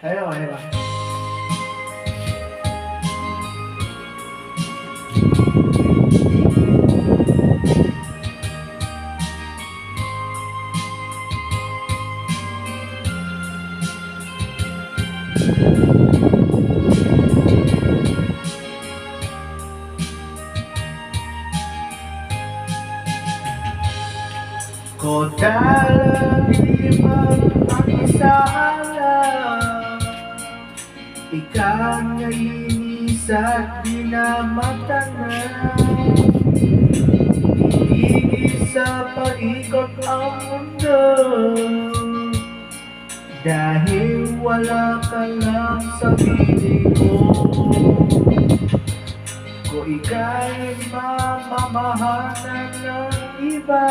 Ayun, ayun. Ko talagang mag-isaalang ikaw na inis at dinamatanan. Itigil sa paikot ang mundo dahil wala ka lang sa piling ko. Kung ika'y mamamahalan ng iba,